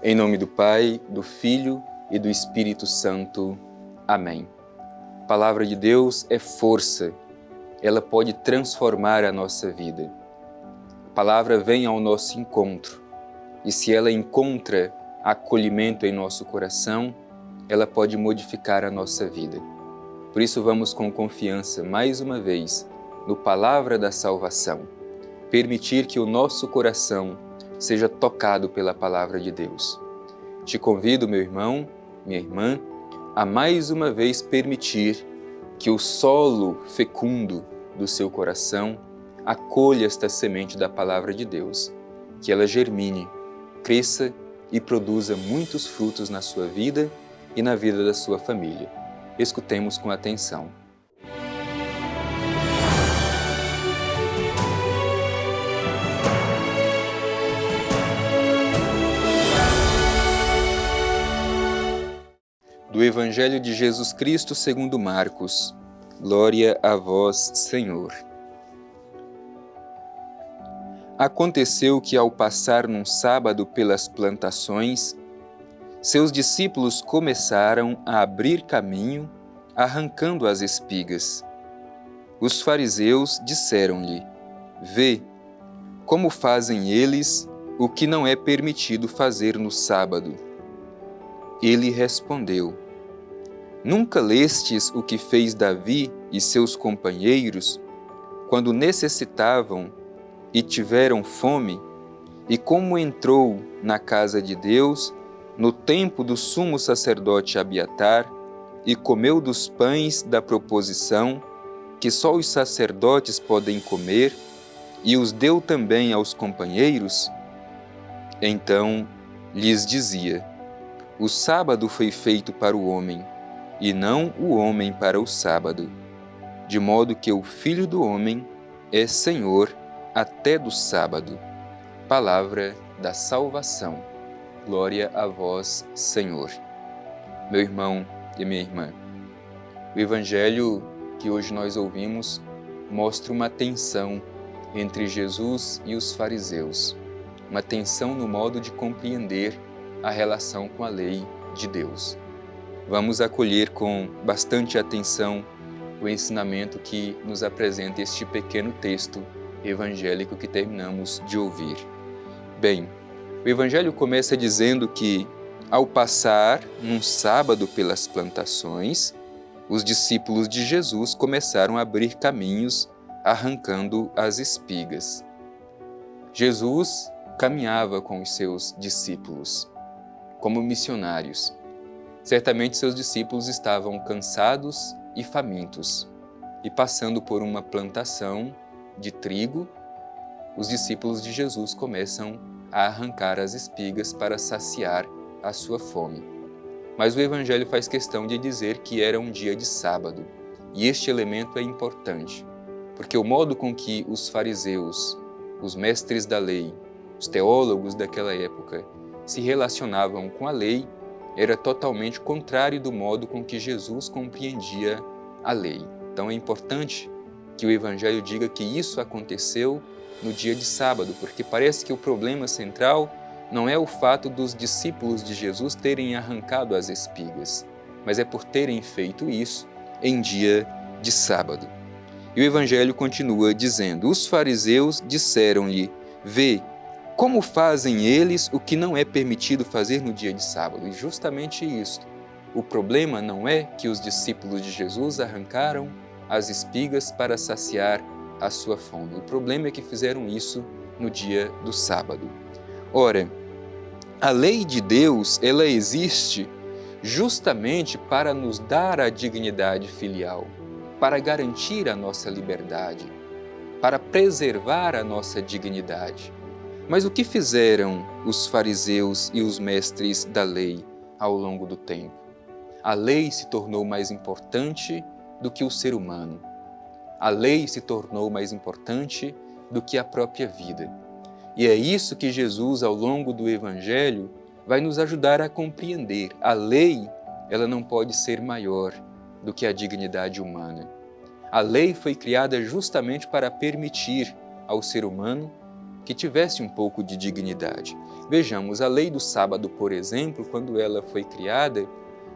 Em nome do Pai, do Filho e do Espírito Santo. Amém. A palavra de Deus é força, ela pode transformar a nossa vida. A palavra vem ao nosso encontro e se ela encontra acolhimento em nosso coração, ela pode modificar a nossa vida. Por isso vamos com confiança, mais uma vez, no Palavra da Salvação, permitir que o nosso coração seja tocado pela Palavra de Deus. Te convido, meu irmão, minha irmã, a mais uma vez permitir que o solo fecundo do seu coração acolha esta semente da Palavra de Deus, que ela germine, cresça e produza muitos frutos na sua vida e na vida da sua família. Escutemos com atenção. Do Evangelho de Jesus Cristo segundo Marcos. Glória a vós, Senhor. Aconteceu que, ao passar num sábado pelas plantações, seus discípulos começaram a abrir caminho, arrancando as espigas. Os fariseus disseram-lhe: Vê, como fazem eles o que não é permitido fazer no sábado. Ele respondeu: Nunca lestes o que fez Davi e seus companheiros, quando necessitavam e tiveram fome, e como entrou na casa de Deus, no tempo do sumo sacerdote Abiatar, e comeu dos pães da proposição, que só os sacerdotes podem comer, e os deu também aos companheiros? Então lhes dizia: O sábado foi feito para o homem, e não o homem para o sábado, de modo que o Filho do Homem é Senhor até do sábado. Palavra da salvação. Glória a vós, Senhor. Meu irmão e minha irmã, o Evangelho que hoje nós ouvimos mostra uma tensão entre Jesus e os fariseus, uma tensão no modo de compreender a relação com a lei de Deus. Vamos acolher com bastante atenção o ensinamento que nos apresenta este pequeno texto evangélico que terminamos de ouvir. Bem, o Evangelho começa dizendo que, ao passar num sábado pelas plantações, os discípulos de Jesus começaram a abrir caminhos, arrancando as espigas. Jesus caminhava com os seus discípulos, como missionários. Certamente seus discípulos estavam cansados e famintos, e passando por uma plantação de trigo, os discípulos de Jesus começam a arrancar as espigas para saciar a sua fome. Mas o Evangelho faz questão de dizer que era um dia de sábado, e este elemento é importante, porque o modo com que os fariseus, os mestres da lei, os teólogos daquela época, se relacionavam com a lei era totalmente contrário do modo com que Jesus compreendia a lei. Então é importante que o Evangelho diga que isso aconteceu no dia de sábado, porque parece que o problema central não é o fato dos discípulos de Jesus terem arrancado as espigas, mas é por terem feito isso em dia de sábado. E o Evangelho continua dizendo: Os fariseus disseram-lhe: Vê, como fazem eles o que não é permitido fazer no dia de sábado? E justamente isso. O problema não é que os discípulos de Jesus arrancaram as espigas para saciar a sua fome. O problema é que fizeram isso no dia do sábado. Ora, a lei de Deus, ela existe justamente para nos dar a dignidade filial, para garantir a nossa liberdade, para preservar a nossa dignidade. Mas o que fizeram os fariseus e os mestres da lei ao longo do tempo? A lei se tornou mais importante do que o ser humano. A lei se tornou mais importante do que a própria vida. E é isso que Jesus, ao longo do Evangelho, vai nos ajudar a compreender. A lei, ela não pode ser maior do que a dignidade humana. A lei foi criada justamente para permitir ao ser humano que tivesse um pouco de dignidade. Vejamos, a lei do sábado, por exemplo, quando ela foi criada,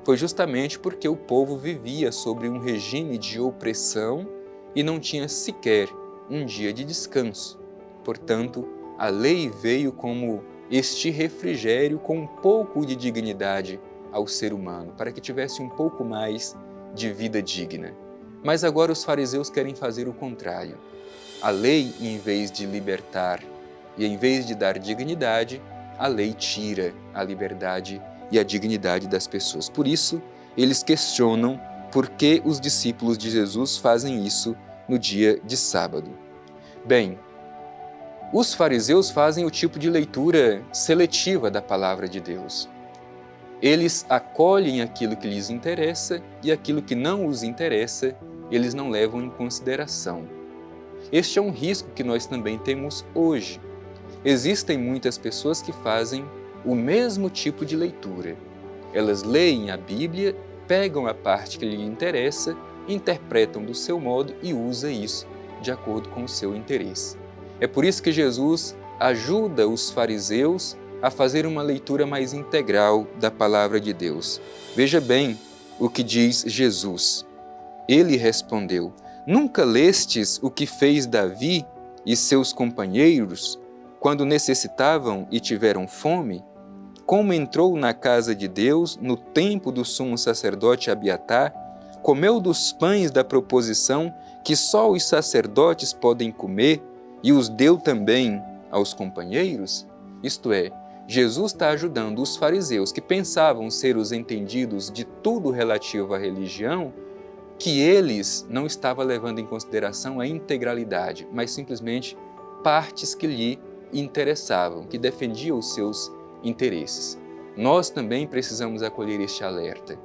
foi justamente porque o povo vivia sobre um regime de opressão e não tinha sequer um dia de descanso. Portanto, a lei veio como este refrigério com um pouco de dignidade ao ser humano, para que tivesse um pouco mais de vida digna. Mas agora os fariseus querem fazer o contrário. A lei, em vez de libertar e em vez de dar dignidade, a lei tira a liberdade e a dignidade das pessoas. Por isso, eles questionam por que os discípulos de Jesus fazem isso no dia de sábado. Bem, os fariseus fazem o tipo de leitura seletiva da palavra de Deus. Eles acolhem aquilo que lhes interessa e aquilo que não os interessa, eles não levam em consideração. Este é um risco que nós também temos hoje. Existem muitas pessoas que fazem o mesmo tipo de leitura. Elas leem a Bíblia, pegam a parte que lhe interessa, interpretam do seu modo e usam isso de acordo com o seu interesse. É por isso que Jesus ajuda os fariseus a fazer uma leitura mais integral da palavra de Deus. Veja bem o que diz Jesus. Ele respondeu: nunca lestes o que fez Davi e seus companheiros quando necessitavam e tiveram fome? Como entrou na casa de Deus no tempo do sumo sacerdote Abiatar, comeu dos pães da proposição que só os sacerdotes podem comer e os deu também aos companheiros? Isto é, Jesus está ajudando os fariseus que pensavam ser os entendidos de tudo relativo à religião, que eles não estavam levando em consideração a integralidade, mas simplesmente partes que lhe interessavam, que defendiam os seus interesses. Nós também precisamos acolher este alerta.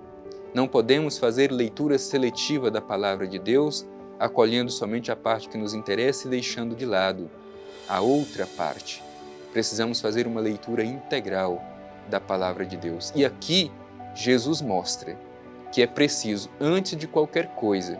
Não podemos fazer leitura seletiva da palavra de Deus, acolhendo somente a parte que nos interessa e deixando de lado a outra parte. Precisamos fazer uma leitura integral da palavra de Deus. E aqui Jesus mostra que é preciso, antes de qualquer coisa,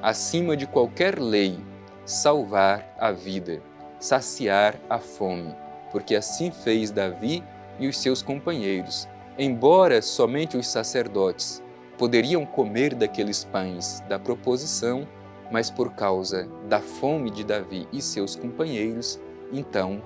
acima de qualquer lei, salvar a vida, saciar a fome, porque assim fez Davi e os seus companheiros. Embora somente os sacerdotes poderiam comer daqueles pães da proposição, mas por causa da fome de Davi e seus companheiros, então,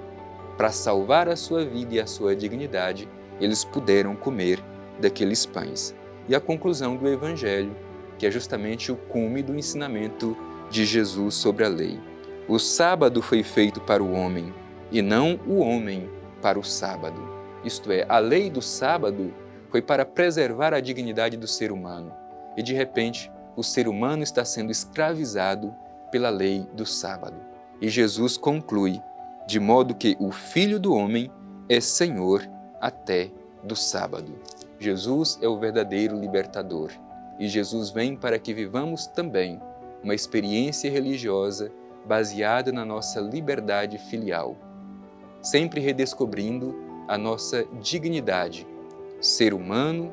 para salvar a sua vida e a sua dignidade, eles puderam comer daqueles pães. E a conclusão do Evangelho, que é justamente o cume do ensinamento de Jesus sobre a lei. O sábado foi feito para o homem, e não o homem para o sábado. Isto é, a lei do sábado foi para preservar a dignidade do ser humano. E de repente, o ser humano está sendo escravizado pela lei do sábado. E Jesus conclui, de modo que o Filho do Homem é Senhor até do sábado. Jesus é o verdadeiro libertador. E Jesus vem para que vivamos também uma experiência religiosa baseada na nossa liberdade filial, sempre redescobrindo a nossa dignidade, ser humano,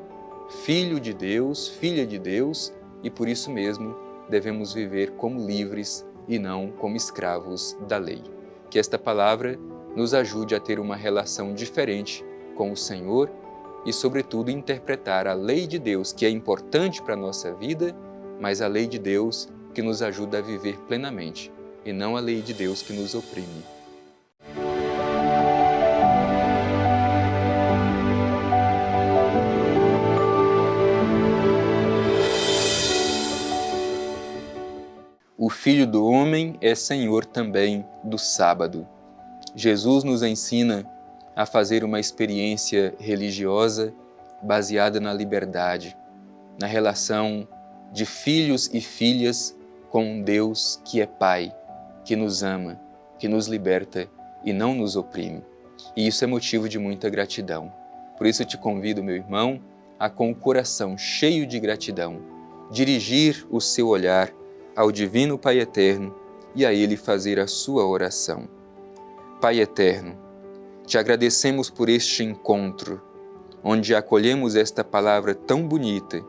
filho de Deus, filha de Deus, e por isso mesmo devemos viver como livres e não como escravos da lei. Que esta palavra nos ajude a ter uma relação diferente com o Senhor e, sobretudo, interpretar a lei de Deus, que é importante para a nossa vida, mas a lei de Deus que nos ajuda a viver plenamente, e não a lei de Deus que nos oprime. O Filho do Homem é Senhor também do sábado. Jesus nos ensina a fazer uma experiência religiosa baseada na liberdade, na relação de filhos e filhas com um Deus que é Pai, que nos ama, que nos liberta e não nos oprime. E isso é motivo de muita gratidão. Por isso eu te convido, meu irmão, a com o coração cheio de gratidão, dirigir o seu olhar ao Divino Pai Eterno e a Ele fazer a sua oração. Pai Eterno, te agradecemos por este encontro, onde acolhemos esta palavra tão bonita,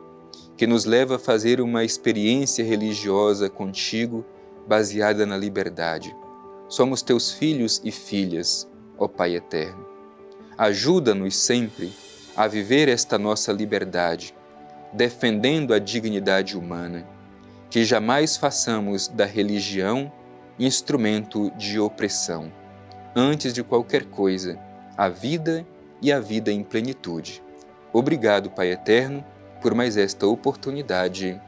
que nos leva a fazer uma experiência religiosa contigo, baseada na liberdade. Somos teus filhos e filhas, ó Pai eterno. Ajuda-nos sempre a viver esta nossa liberdade, defendendo a dignidade humana, que jamais façamos da religião instrumento de opressão. Antes de qualquer coisa, a vida e a vida em plenitude. Obrigado, Pai eterno, por mais esta oportunidade.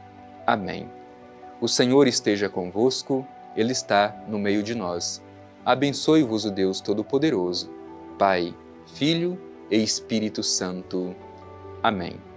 Amém. O Senhor esteja convosco, Ele está no meio de nós. Abençoe-vos o Deus Todo-Poderoso, Pai, Filho e Espírito Santo. Amém.